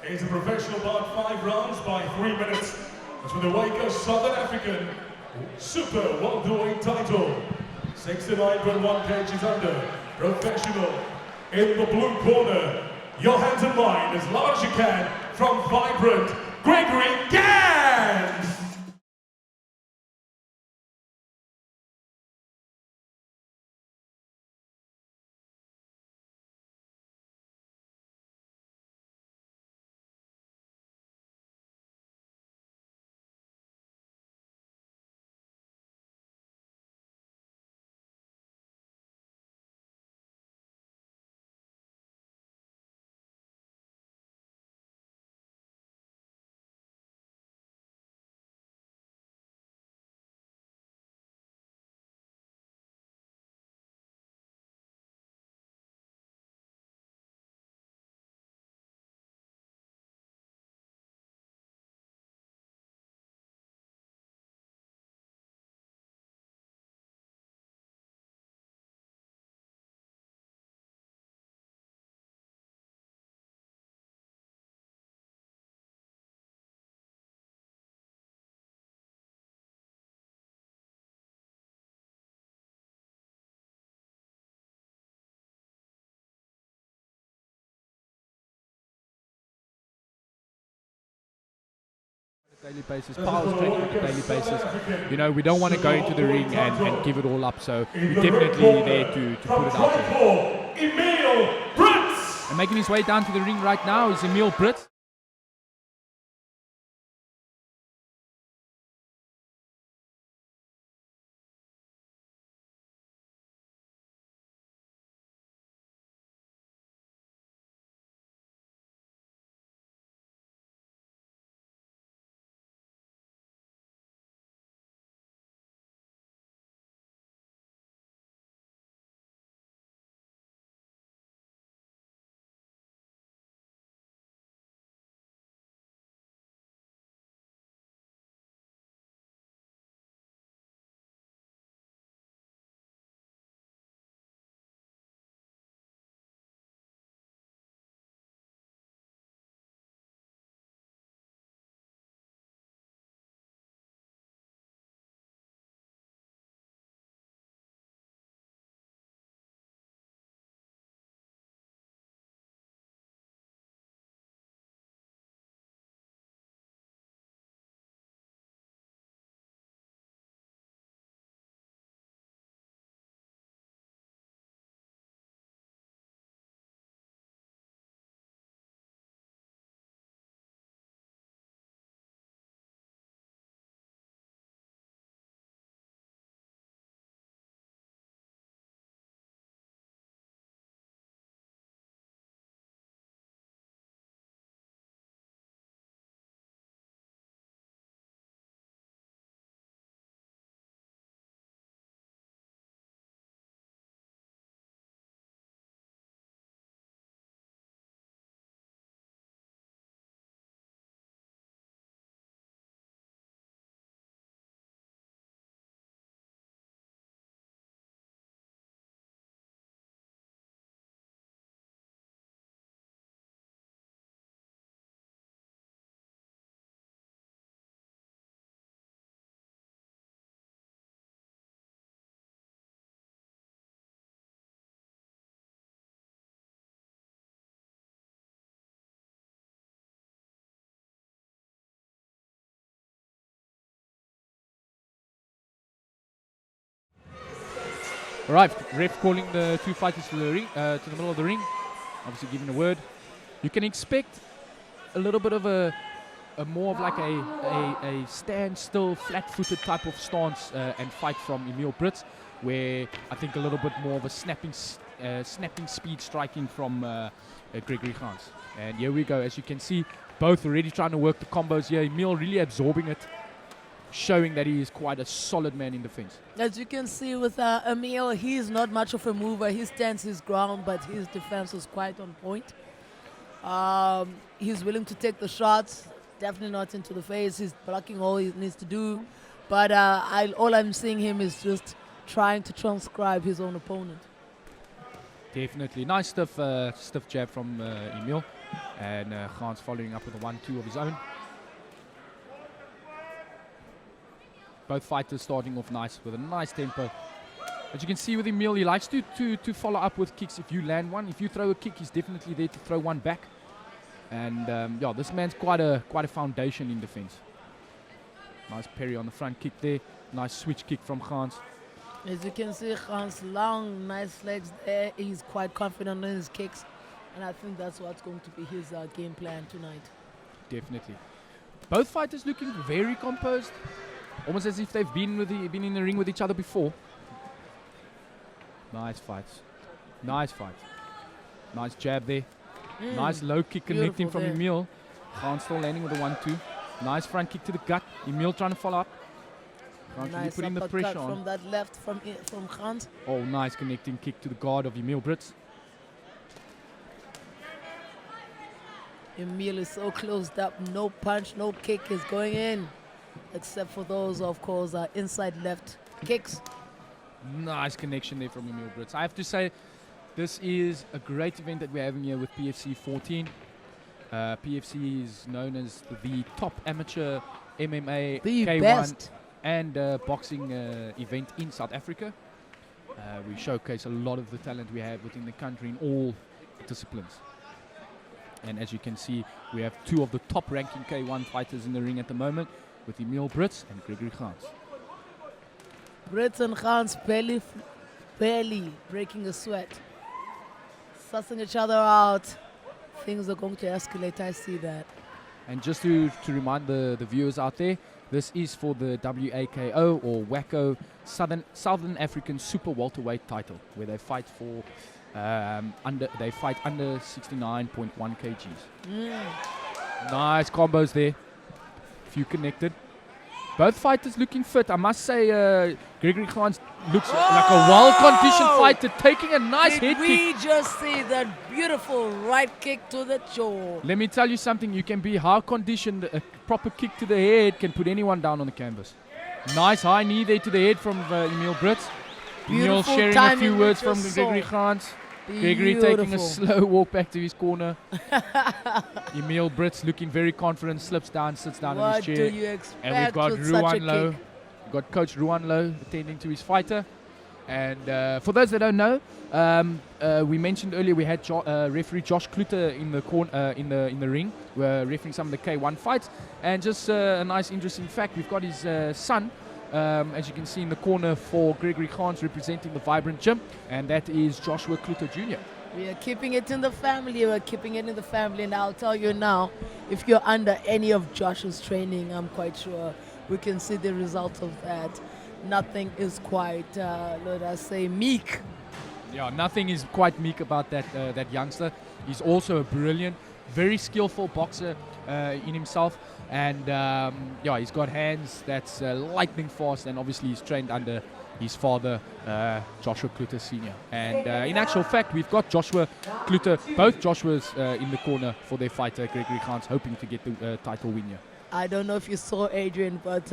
It's a professional bout, 5 rounds by 3 minutes. As for the Waker Southern African Super Welterweight title, 69.1 kgs under, professional. In the blue corner, your hands in line as loud as you can, from Vibrant, Gregory Gans! Daily basis, power training on a daily basis. You know, we don't want to go into the ring and give it all up, so we're definitely there to put it out there. Brits! And making his way down to the ring right now is Brits. Alright, ref calling the two fighters to the ring, to the middle of the ring. Obviously giving a word. You can expect a little bit of a more of like a stand-still, flat-footed type of stance and fight from Brits, where I think a little bit more of a snapping speed striking from Gregory Gans. And here we go. As you can see, both already trying to work the combos here. Emil really absorbing it, showing that he is quite a solid man in defense. As you can see with Emil, he is not much of a mover. He stands his ground, but his defense is quite on point. He's willing to take the shots, definitely not into the face. He's blocking all he needs to do. But all I'm seeing him is just trying to transcribe his own opponent. Definitely. Nice stiff jab from Emil. And Gans following up with a 1-2 of his own. Both fighters starting off nice with a nice tempo. As you can see with Emil, he likes to follow up with kicks if you land one. If you throw a kick, he's definitely there to throw one back. And yeah, this man's quite a foundation in defense. Nice parry on the front kick there. Nice switch kick from Gans. As you can see, Gans long, nice legs there. He's quite confident in his kicks. And I think that's what's going to be his game plan tonight. Definitely. Both fighters looking very composed. Almost as if they've been in the ring with each other before. Nice fights. Nice fight. Nice jab there. Nice low kick connecting from Emil. Gans still landing with a 1-2. Nice front kick to the gut. Emil trying to follow up. Gans really Nice putting the pressure on. from that left from Gans. Oh, nice connecting kick to the guard of Emil Brits. Emil is so closed up. No punch, no kick is going in. Except for those, of course, inside left kicks. Nice connection there from Emil Brits. I have to say, this is a great event that we're having here with PFC14. PFC is known as the top amateur MMA, The K1 best. and boxing event in South Africa. We showcase a lot of the talent we have within the country in all disciplines. And as you can see, we have two of the top ranking K1 fighters in the ring at the moment, with Emil Brits and Gregory Gans. Brits and Gans barely breaking a sweat. Sussing each other out. Things are going to escalate, I see that. And just to remind the viewers out there, this is for the WAKO or WAKO Southern African Super Welterweight title, where they fight for under 69.1 kgs. Nice combos there. Few connected. Both fighters looking fit. I must say, Gregory Gans looks like a well-conditioned fighter, taking a nice head kick. We just see that beautiful right kick to the jaw. Let me tell you something. You can be how conditioned. A proper kick to the head can put anyone down on the canvas. Nice high knee there to the head from Emil Brits. Emil Beautiful sharing a timing few with words your from soul. Gregory Gans. Gregory taking a slow walk back to his corner. Emil Brits looking very confident, slips down, sits down in What his do chair. you expect And we've got with such a Ruan Low. kick? We've got Coach Ruan Low attending to his fighter. And for those that don't know, we mentioned earlier we had referee Josh Kluter in the in the ring. We're refereeing some of the K1 fights. And just a nice interesting fact, we've got his son, as you can see in the corner for Gregory Gans representing the Vibrant Gym, and that is Joshua Kluter Jr. We are keeping it in the family. We're keeping it in the family. And I'll tell you now, if you're under any of Josh's training, I'm quite sure we can see the result of that. Nothing is quite, let us say, meek. Yeah, nothing is quite meek about that youngster. He's also a brilliant, very skillful boxer in himself. And yeah, he's got hands that's lightning fast, and obviously he's trained under his father, Joshua Kluter Sr. And in actual fact, we've got Joshua Kluter, both Joshuas in the corner for their fighter, Gregory Gans, hoping to get the title win here. I don't know if you saw Adrian, but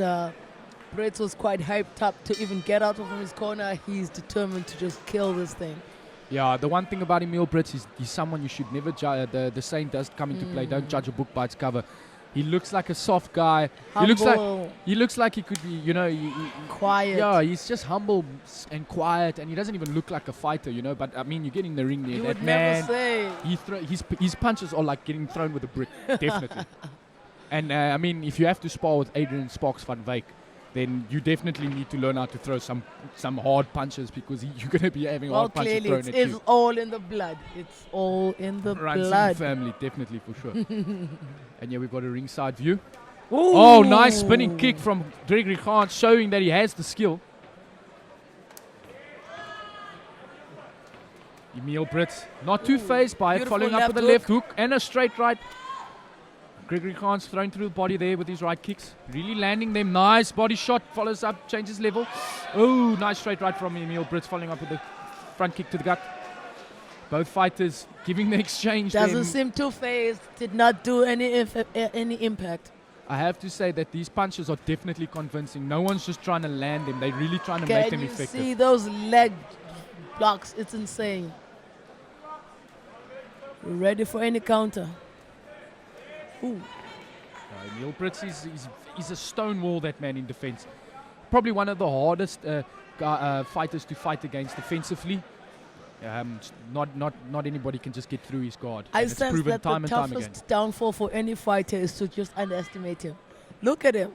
Brits was quite hyped up to even get out of his corner. He's determined to just kill this thing. Yeah, the one thing about Emil Brits is he's someone you should never judge. The saying does come into play, don't judge a book by its cover. He looks like a soft guy. Humble. He looks like he could be, you know, Quiet. Yeah, he's just humble and quiet, and he doesn't even look like a fighter, you know. But I mean, you get in the ring there, You that would man. never say. His punches are like getting thrown with a brick, definitely. And I mean, if you have to spar with Adrian Sparks van Wyk, then you definitely need to learn how to throw some hard punches, because you're going to be having hard punches Clearly, thrown it's, at it's you. all in the blood. It's all in the Runs in the blood. family, definitely, for sure. And yeah, we've got a ringside view. Ooh. Oh, nice spinning kick from Gregory Gans, showing that he has the skill. Emil Brits, not too phased by it, Beautiful following up with a left left hook and a straight right. Gregory Gans thrown through the body there with his right kicks. Really landing them. Nice body shot. Follows up, changes level. Oh, nice straight right from Emil Brits, following up with the front kick to the gut. Both fighters giving the exchange. Doesn't seem too phased. Did not do any impact. I have to say that these punches are definitely convincing. No one's just trying to land them. They're really trying to make them Can you effective. see those leg blocks? It's insane. Ready for any counter. Ooh. Emil Brits is a stone wall, that man, in defense. Probably one of the hardest fighters to fight against defensively. Not anybody can just get through his guard. I And it's sense proven that time the and time again. toughest downfall for any fighter is to just underestimate him. Look at him.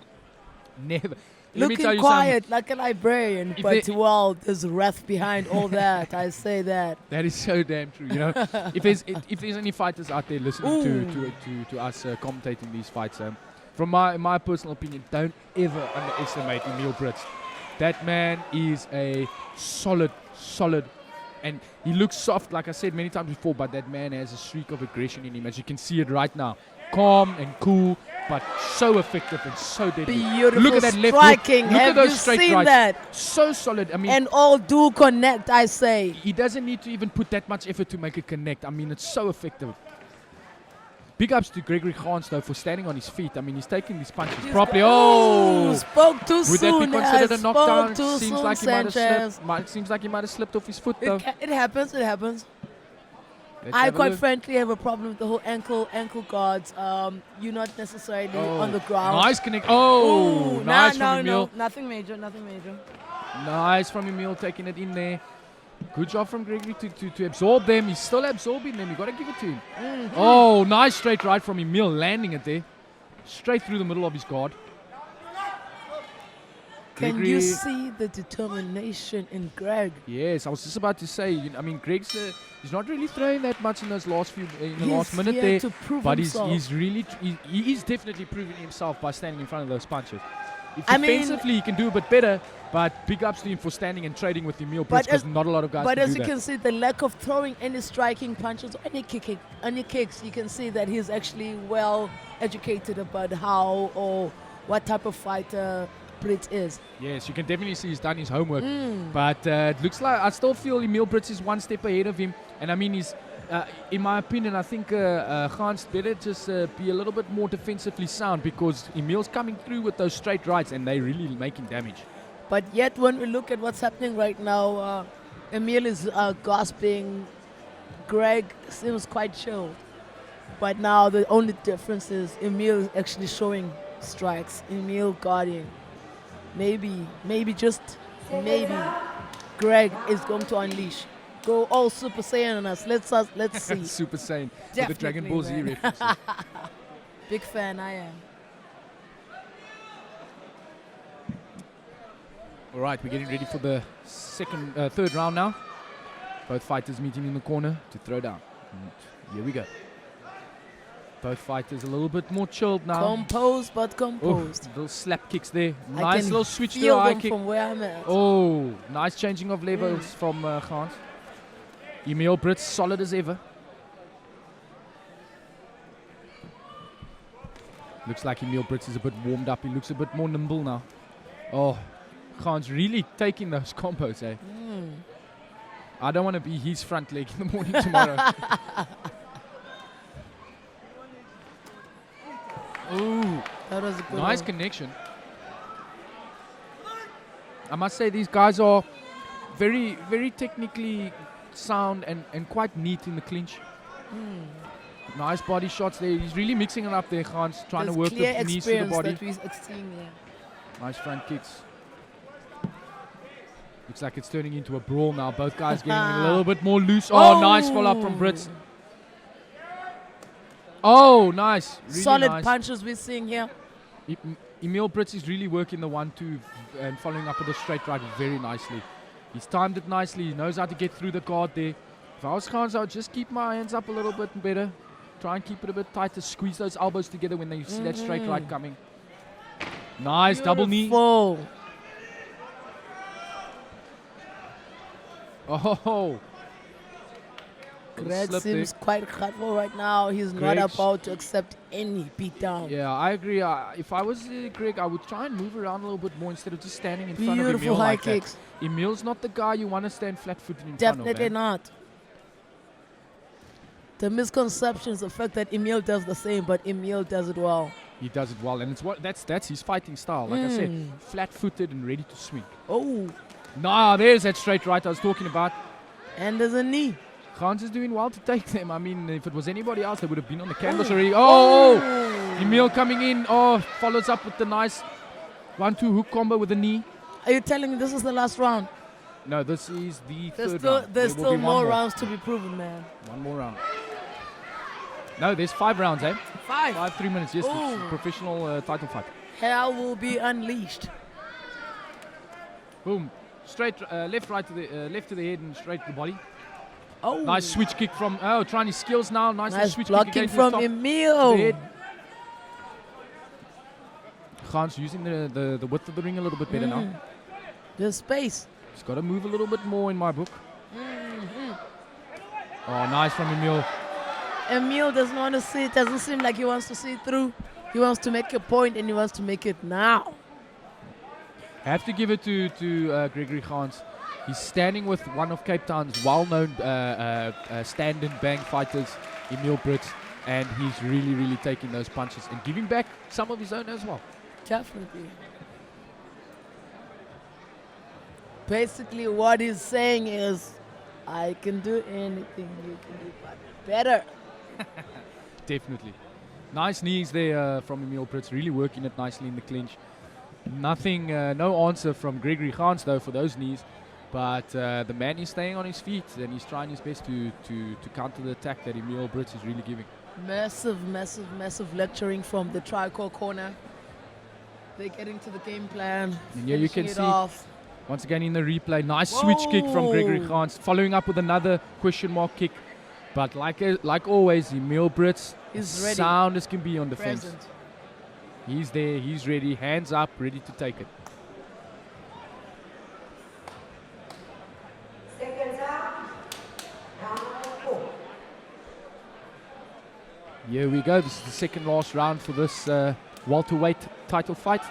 Never. Let me tell Looking you quiet like a librarian, If but they- well, there's wrath behind all that. I say that. That is so damn true. You know, if there's any fighters out there listening to us commentating these fights, from my personal opinion, don't ever underestimate Emil Brits. That man is a solid, and he looks soft, like I said many times before, but that man has a streak of aggression in him, as you can see it right now. Calm and cool, but so effective and so deadly. Beautiful Look at that left striking. hook. Look Have at those you straight seen rights. that? So solid. I mean, And all do connect, I say. he doesn't need to even put that much effort to make it connect. I mean, it's so effective. Big ups to Gregory Gans, though, for standing on his feet. I mean, he's taking these punches properly. Oh! Spoke too Would that be soon. considered a knockdown? Spoke too Seems soon, like he might have Sanchez. slipped. Seems like he might have slipped off his foot, though. It happens. It happens. Let's I have a quite look. frankly have a problem with the whole ankle guards. You're not necessarily on the ground. Nice connect. Oh, Ooh, nice no, from Emil. nothing major. Nice from Emil, taking it in there. Good job from Gregory to absorb them. He's still absorbing them. You got to give it to him. Oh, nice straight right from Emil, landing it there. Straight through the middle of his guard. Can Gregory- you see the determination in Greg? Yes, I was just about to say. I mean, Greg's he's not really throwing that much in those last few in the He's last minute here there, to prove but himself. he's really he is definitely proving himself by standing in front of those punches. If I mean- defensively he can do a bit better, but big ups to him for standing and trading with Emil Brits, But because as- not a lot of guys But can as do you that. can see, the lack of throwing any striking punches or any kicks, you can see that he's actually well educated about how or what type of fighter Brits is. Yes, you can definitely see he's done his homework. But it looks like I still feel Emil Brits is one step ahead of him. And I mean, he's, in my opinion, I think Gans better just be a little bit more defensively sound, because Emil's coming through with those straight rights and they're really making damage. But yet, when we look at what's happening right now, Emil is gasping. Greg seems quite chilled. But now the only difference is Emil is actually showing strikes. Emil guarding. Maybe just maybe Greg is going to unleash. Go all Super Saiyan on us. Let's see. Super Saiyan with the Dragon Ball Z Definitely, man. references. Big fan I am. All right, we're getting ready for the third round now. Both fighters meeting in the corner to throw down. And here we go. Both fighters a little bit more chilled now. Composed but Oh, composed. little slap kicks there. I Nice can little switch to feel the high them kick. from where I'm at. Oh, nice changing of levels from Gans. Emil Brits, solid as ever. Looks like Emil Brits is a bit warmed up. He looks a bit more nimble now. Oh, Gans really taking those combos, eh? I don't want to be his front leg in the morning tomorrow. Ooh, That was a good nice one. connection. I must say these guys are very, very technically sound and quite neat in the clinch. Nice body shots there. He's really mixing it up there, Gans, trying There's to work clear the knees to the experience body. that we're seeing there. Nice front kicks. Looks like it's turning into a brawl now. Both guys getting a little bit more loose. Oh, nice follow-up from Brits. Oh, nice. Really Solid nice. punches we're seeing here. Emil Brits is really working the 1-2 and following up with a straight right very nicely. He's timed it nicely. He knows how to get through the guard there. If I was Gans, I would just keep my hands up a little bit better. Try and keep it a bit tighter. Squeeze those elbows together when they see that straight right coming. Nice double knee. Beautiful. Oh. Greg Slip there. seems quite hurtful right now. He's not Greg's- about to accept any beatdown. Yeah, I agree. If I was Greg, I would try and move around a little bit more instead of just standing in front of Beautiful Emil high like that. kicks. Emil's not the guy you want to stand flat-footed in Definitely front of. Man. not. The misconception is the fact that Emil does the same, but Emil does it well. He does it well, and it's that's his fighting style. Like I said, flat-footed and ready to swing. Oh, Nah, there's that straight right I was talking about. and there's a knee. Gans is doing well to take them. I mean, if it was anybody else, they would have been on the canvas already. Oh! Emil coming in. Oh, follows up with the nice 1-2 hook combo with the knee. Are you telling me this is the last round? No, this is the There's third still, round. there's There will still be one more rounds to be proven, man. One more round. No, there's 5 rounds, eh? 5. 3 minutes, yes. It's a Ooh. professional title fight. Hell will be unleashed. Boom. Straight, left to the head and straight to the body. Oh, Nice switch kick from, trying his skills now. Nice switch kick blocking against from the top. Emil. To the head. Gans using the width of the ring a little bit better now. The space. He's got to move a little bit more in my book. Oh, nice from Emil. Emil doesn't want to see it. Doesn't seem like he wants to see it through. He wants to make a point and he wants to make it now. I have to give it to Gregory Gans. He's standing with one of Cape Town's well-known stand and bang fighters, Emil Brits, and he's really, really taking those punches and giving back some of his own as well. Definitely. Basically, what he's saying is, I can do anything you can do, but better. Definitely. Nice knees there from Emil Brits, really working it nicely in the clinch. Nothing, no answer from Gregory Gans though for those knees, but the man is staying on his feet and he's trying his best to counter the attack that Emil Brits is really giving. Massive, massive, massive lecturing from the Tricore corner. They're getting to the game plan. And here you can finishing see, it off. once again in the replay, nice switch kick from Gregory Whoa. Gans, following up with another question mark kick. But like always, Emil Brits, He's ready. sound as can be on defense. Present. He's there, he's ready, hands up, ready to take it. Here we go. This is the second last round for this welterweight title fight.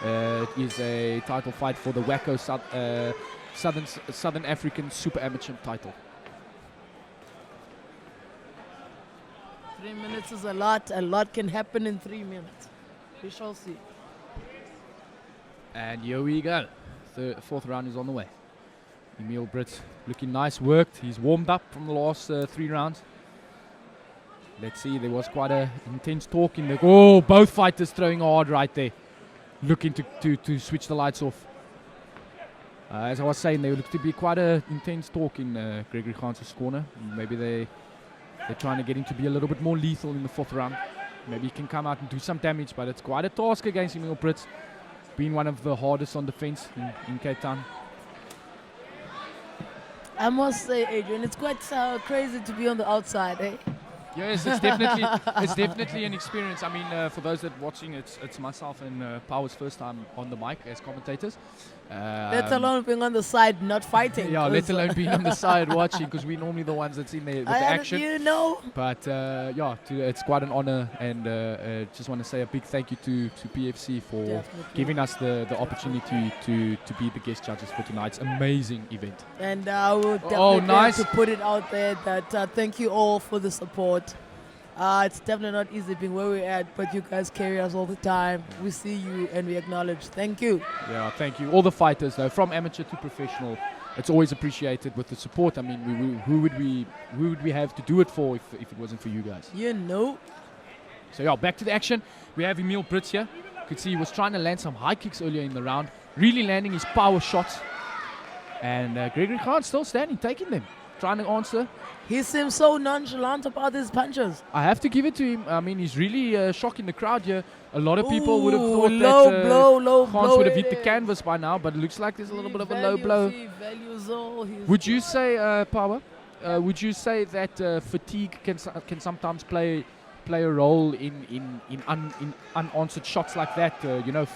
It is a title fight for the WACO Southern African Super Amateur title. 3 minutes is a lot. A lot can happen in 3 minutes. We shall see. And here we go. Fourth round is on the way. Emil Brits looking nice, worked. He's warmed up from the last 3 rounds. Let's see, there was quite a intense talk in the... Oh, both fighters throwing hard right there. Looking to switch the lights off. As I was saying, there looked to be quite a intense talk in Gregory Gans' corner. Maybe they're trying to get him to be a little bit more lethal in the 4th round. Maybe he can come out and do some damage, but it's quite a task against Emil Brits. Being one of the hardest on defense in Cape Town. I must say, Adrian, it's quite crazy to be on the outside, eh? Yes, it's definitely an experience. I mean, for those that are watching, it's myself and Power's first time on the mic as commentators. Let alone being on the side, not fighting. Yeah, let alone being on the side watching, because we're normally the ones that's in there with the action. You know. But yeah, it's quite an honor, and just want to say a big thank you to PFC for Definitely. giving us the opportunity to be the guest judges for tonight's amazing event. And I will definitely nice. have to put it out there that thank you all for the support. It's definitely not easy being where we're at, but you guys carry us all the time. We see you and we acknowledge. Thank you. Yeah, thank you. All the fighters, though, from amateur to professional, it's always appreciated with the support. I mean, who would we have to do it for if it wasn't for you guys? You know. So yeah, back to the action. We have Emil Brits here. You could see he was trying to land some high kicks earlier in the round, really landing his power shots. And Gregory Gans still standing, taking them, trying to answer. He seems so nonchalant about his punches. I have to give it to him. I mean, he's really shocking the crowd here. A lot of people would have thought low that blow, Gans would have hit it the is. canvas by now, but it looks like there's a little bit of a low blow. Would you say, Power, would you say that fatigue can sometimes play a role in unanswered shots like that? You know,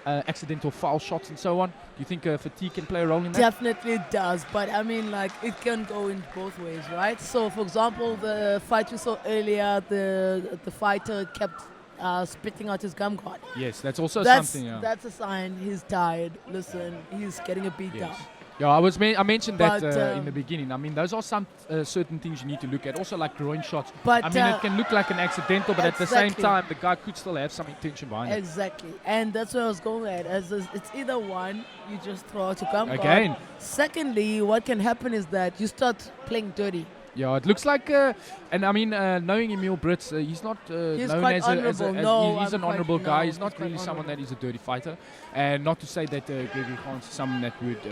accidental foul shots and so on. Do you think fatigue can play a role in that? Definitely does, but I mean, like, it can go in both ways, right? So, for example, the fight we saw earlier, the fighter kept spitting out his gum guard. Yes, that's also something. Yeah. That's a sign he's tired. Listen, he's getting a beat down. Yeah, I mentioned that But, in the beginning. I mean, those are some certain things you need to look at. Also, like groin shots. But, I mean, it can look like an accidental, but at the same exactly. time, the guy could still have some intention behind it. Exactly, and that's what I was going at. It's either one, you just throw out your gum guard. Again. Secondly, what can happen is that you start playing dirty. Yeah, it looks like, and I mean, knowing Emil Brits, he's not He's known quite as he's honourable. an I'm honourable quite- guy. no, He's not he's quite really someone that honourable. is a dirty fighter, and not to say that Gregory Gans is someone that would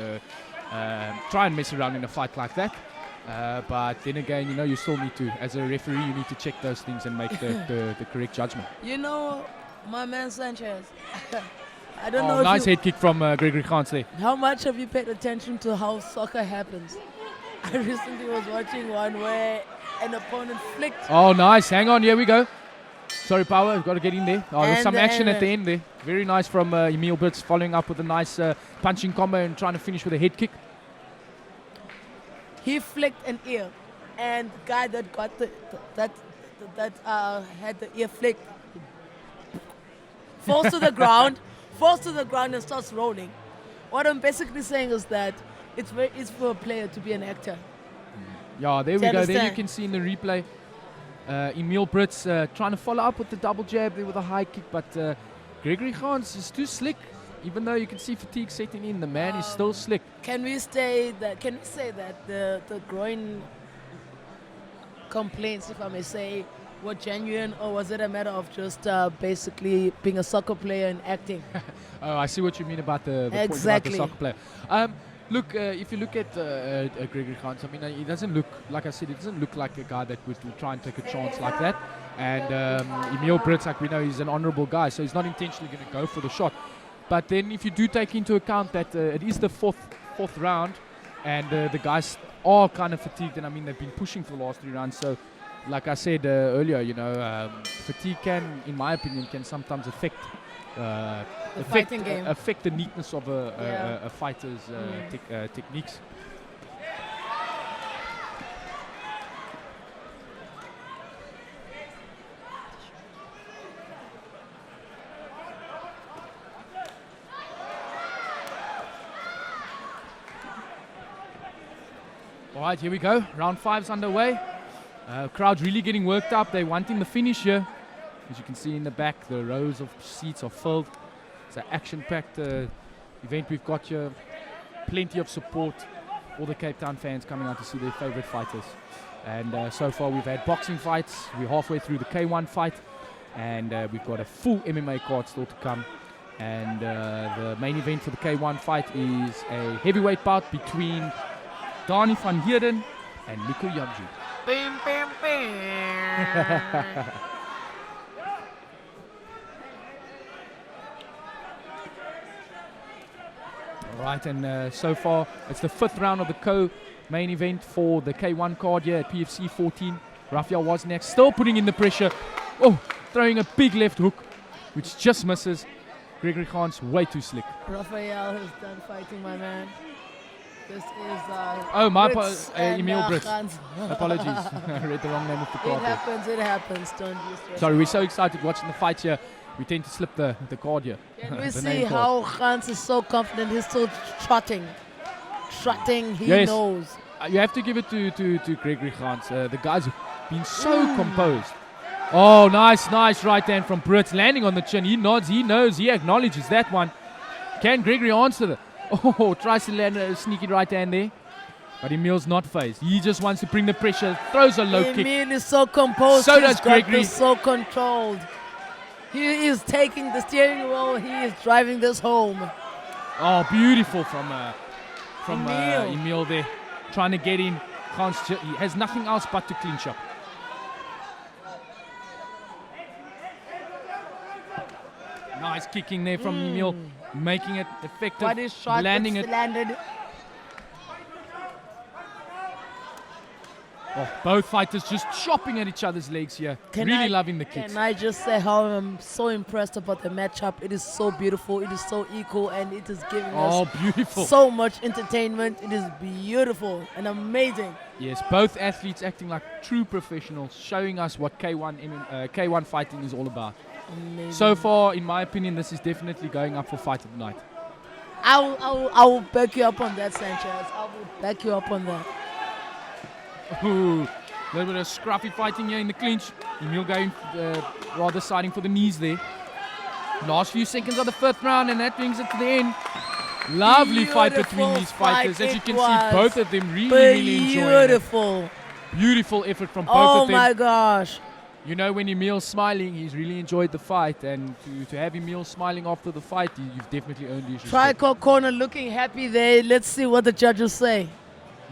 try and mess around in a fight like that. But then again, you still need to, as a referee, you need to check those things and make the correct judgment. You know, my man Sanchez. I don't know Nice if you, head kick from Gregory Gans there. how much have you paid attention to how soccer happens. I recently was watching one where an opponent flicked. Oh, nice. Hang on. Here we go. Sorry, Power. We've got to get in there. Oh, there's And some action at the then- end there. Very nice from Emil Brits, following up with a nice punching combo and trying to finish with a head kick. He flicked an ear, and the guy that got that had the ear flicked falls to the ground, and starts rolling. What I'm basically saying is that it's very easy for a player to be an actor. Yeah, there we Do you go. There you understand? can see in the replay, Emil Brits trying to follow up with the double jab there with a high kick, but Gregory Gans is too slick. Even though you can see fatigue setting in, the man is still slick. Can we say that the groin complaints, if I may say, were genuine, or was it a matter of just basically being a soccer player and acting? Oh, I see what you mean about the Exactly. point about the soccer player. Look, if you look at Gregory Gans, I mean, he doesn't look, like I said, he doesn't look like a guy that would try and take a chance like that. And Emil Brits, like we know, he's an honourable guy, so he's not intentionally going to go for the shot. But then if you do take into account that it is the fourth round, and the guys are kind of fatigued, and I mean, they've been pushing for the last 3 rounds, so like I said earlier, fatigue can, in my opinion, can sometimes affect fighting game. affect the neatness of Yeah. a fighter's techniques. All right, here we go. Round 5's underway. Crowd's really getting worked up. They're wanting the finish here. As you can see in the back, the rows of seats are filled. It's an action-packed event we've got here. Plenty of support. All the Cape Town fans coming out to see their favorite fighters. And so far we've had boxing fights. We're halfway through the K1 fight. And we've got a full MMA card still to come. And the main event for the K1 fight is a heavyweight bout between Dani van Heerden and Nico Yamju. All right, and so far it's the 5th round of the co-main event for the K1 card here at PFC14. Rafael Wozniak still putting in the pressure. Oh, throwing a big left hook, which just misses. Gregory Gans way too slick. Raphael is done fighting, my man. This is Oh, my Brits and, Emil Brits. Gans. Apologies, I read the wrong name of the It card. there. happens. Don't you stress. Sorry, we're so excited watching the fight here. We tend to slip the card here. Can we The see name card. how Gans is so confident? He's still trotting. He Yes. knows. You have to give it to Gregory Gans. The guy's been so composed. Oh, nice right hand from Brits, landing on the chin. He nods, he knows, he acknowledges that one. Can Gregory answer that? Oh, tries to land a sneaky right hand there. But Emil's not phased. He just wants to bring the pressure, throws a low kick. Emil is so composed. So He's does got Gregory. this so controlled. He is taking the steering wheel. He is driving this home. Oh, beautiful from Emil. Emil there. Trying to get in. He has nothing else but to clinch up. Nice kicking there from Emil, making it effective, What is shot? landing It's it. landed. Oh, both fighters just chopping at each other's legs here. Really loving the kicks. Can I just say how I'm so impressed about the matchup? It is so beautiful. It is so equal, and it is giving Oh, us beautiful. so much entertainment. It is beautiful and amazing. Yes, both athletes acting like true professionals, showing us what K1 fighting is all about. Amazing. So far, in my opinion, this is definitely going up for fight of the night. I will back you up on that, Sanchez. I will back you up on that. Ooh, a little bit of scruffy fighting here in the clinch. Emil going rather siding for the knees there. Last few seconds of the 5th round, and that brings it to the end. Lovely fight between Beautiful these fighters. fight As you it can was. see, both of them really enjoying it. Beautiful. Beautiful effort from both Oh of them. my gosh. You know, when Emil's smiling, he's really enjoyed the fight, and to have Emil smiling after the fight, you've definitely earned his respect. Trico corner looking happy there. Let's see what the judges say.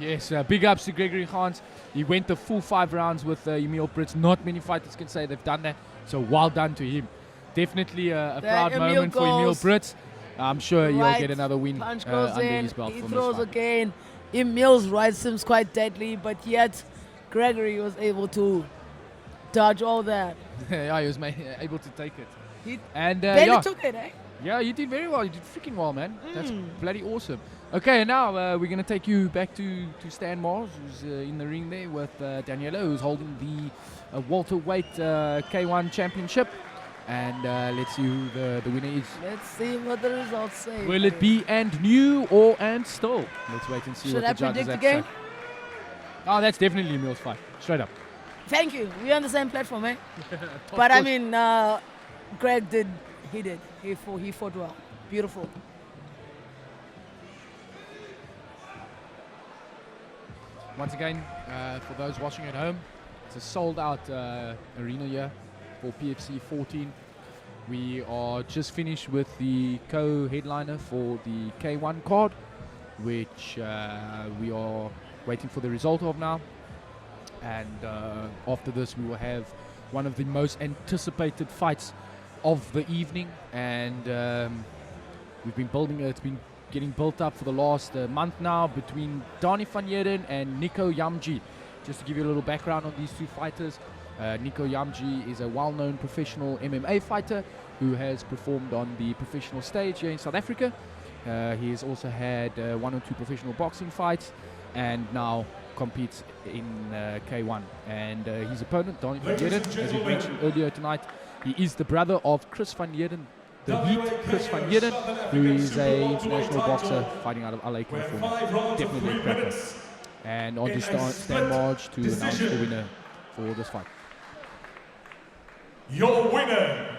Yes, big ups to Gregory Gans. He went the full 5 rounds with Emil Brits. Not many fighters can say they've done that, so well done to him. Definitely a There proud Emil moment for Emil goes. Brits. I'm sure he'll Right get another win punch goes under in. his belt He from throws this fight. again. Emil's right seems quite deadly, but yet Gregory was able to dodge all that. Yeah, he was able to take it. He And barely yeah. took it, eh? Yeah, you did very well. You did freaking well, man. That's bloody awesome. Okay, now we're going to take you back to Stan Mars, who's in the ring there with Daniela, who's holding the welterweight K1 championship. And let's see who the winner is. Let's see what the results say. Will it be and new or and still? Let's wait and see Should what I the judges predict have again? to say. Oh, that's definitely Emil's fight. Straight up. Thank you. We're on the same platform, eh? But I mean, Greg did. He did. He fought well. Beautiful. Once again, for those watching at home, it's a sold-out arena here for PFC14. We are just finished with the co-headliner for the K1 card, which we are waiting for the result of now. And after this, we will have one of the most anticipated fights of the evening. And we've been building it. It's been getting built up for the last month now between Dani van Heerden and Nico Yamji. Just to give you a little background on these two fighters, Nico Yamji is a well-known professional MMA fighter who has performed on the professional stage here in South Africa. He has also had 1 or 2 professional boxing fights and now competes in K1. And his opponent, Dani van Heerden, as we mentioned earlier tonight, he is the brother of Chris van Heerden, the Heat Chris van Heerden, who is an international boxer fighting out of LA, California. Definitely a cracker. And on to Stan Marge to announce the winner for this fight. Your winner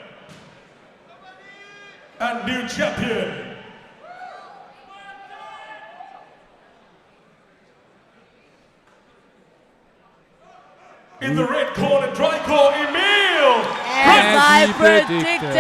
and new champion, in the red corner, Trico Emil. As I he predicted.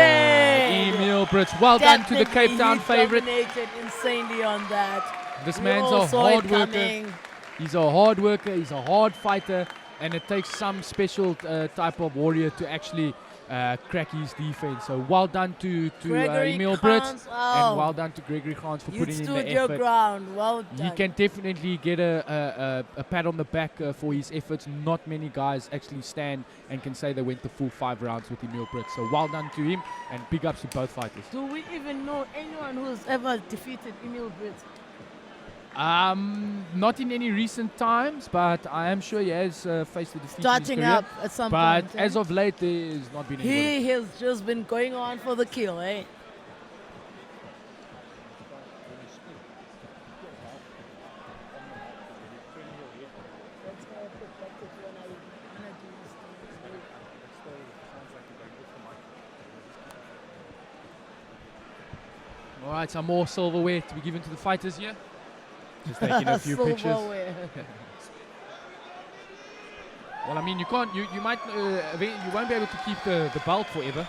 Emil Brits, well done to the Definitely Cape Town he favorite. dominated insanely on that. This We man's all a saw it hard worker. coming. He's a hard worker, he's a hard fighter, and it takes some special type of warrior to actually crack his defense. So well done to Gregory Emil Gans, Brits, oh. and well done to Gregory Gans for You putting in stood the your effort. ground. Well done. He can definitely get a pat on the back for his efforts. Not many guys actually stand and can say they went the full 5 rounds with Emil Brits. So well done to him, and big ups to both fighters. Do we even know anyone who's ever defeated Emil Brits? Not in any recent times, but I am sure he has faced a defeat in his Starting career. up at some But point. as of late, there has not been anybody. He has just been going on for the kill, eh? All right, some more silverware to be given to the fighters here. Just taking a few pictures. Silverware. Well, I mean, you can't. You might. You won't be able to keep the belt forever.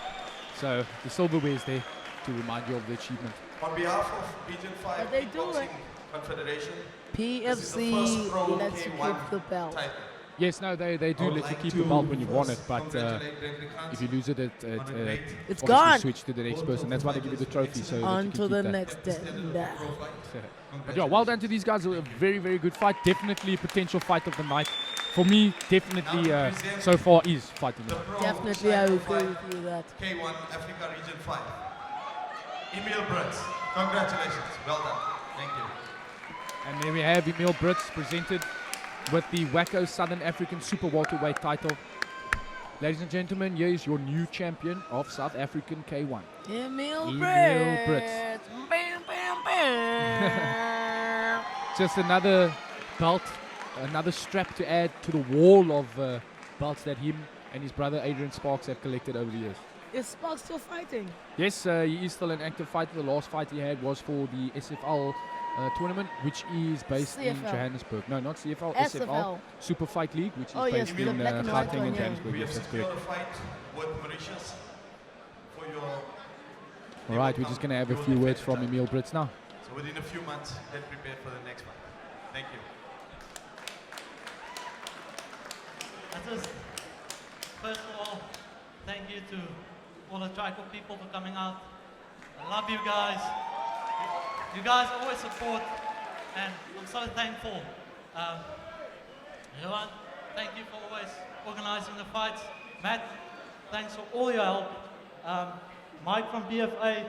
So the silverware is there to remind you of the achievement. On behalf of Region 5 But they do Kickboxing it. Confederation, this is the PFC first pro lets you K1 keep the belt. title. Yes, no, they do I would let you like keep to the belt when you want it, first but congratulate Gregory Gans if you lose it, on a great It's obviously gone. switch to the next person. That's why they give you the trophy. So that On you can to keep the that. next step. pro fight. But yeah, well done to these guys. A very, very good fight. Definitely a potential fight of the night. For me, definitely so far is fighting. The pro Definitely, I would title agree fight, with you that. K1 Africa Region 5. Emil Brits, congratulations. Well done. Thank you. And there we have Emil Brits presented with the Wacko Southern African Super Welterweight title. Ladies and gentlemen, here is your new champion of South African K1. Emil Emil Brits. Brits. Bam, bam, bam. Just another belt, another strap to add to the wall of belts that him and his brother Adrian Sparks have collected over the years. Is Sparks still fighting? Yes, he is still an active fighter. The last fight he had was for the SFL tournament, which is based in CFL. Johannesburg. No, not CFL, SFL. SFL. Super Fight League, which is Oh, yes, based the in black and white Gauteng one, and yeah. Johannesburg. We Yes, have that's secured correct. a fight with Mauritius for your... All right, we're just going to have a few words from Emil Brits now. So within a few months, get prepared for the next fight. Thank you. First of all, thank you to all the tribal people for coming out. I love you guys. You guys always support, and I'm so thankful. Johan, thank you for always organizing the fights. Matt, thanks for all your help. Mike from BFA,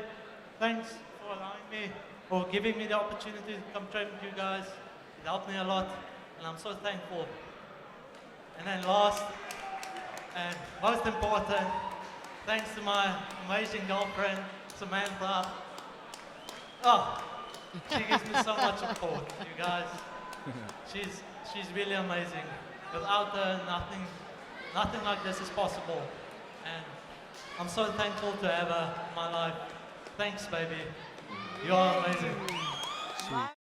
thanks for allowing me, or giving me the opportunity to come train with you guys. It helped me a lot, and I'm so thankful. And then last, and most important, thanks to my amazing girlfriend, Samantha. Oh, she gives me so much support, you guys. She's really amazing. Without her, nothing like this is possible. And I'm so thankful to have her in my life. Thanks, baby. You are amazing. Sweet.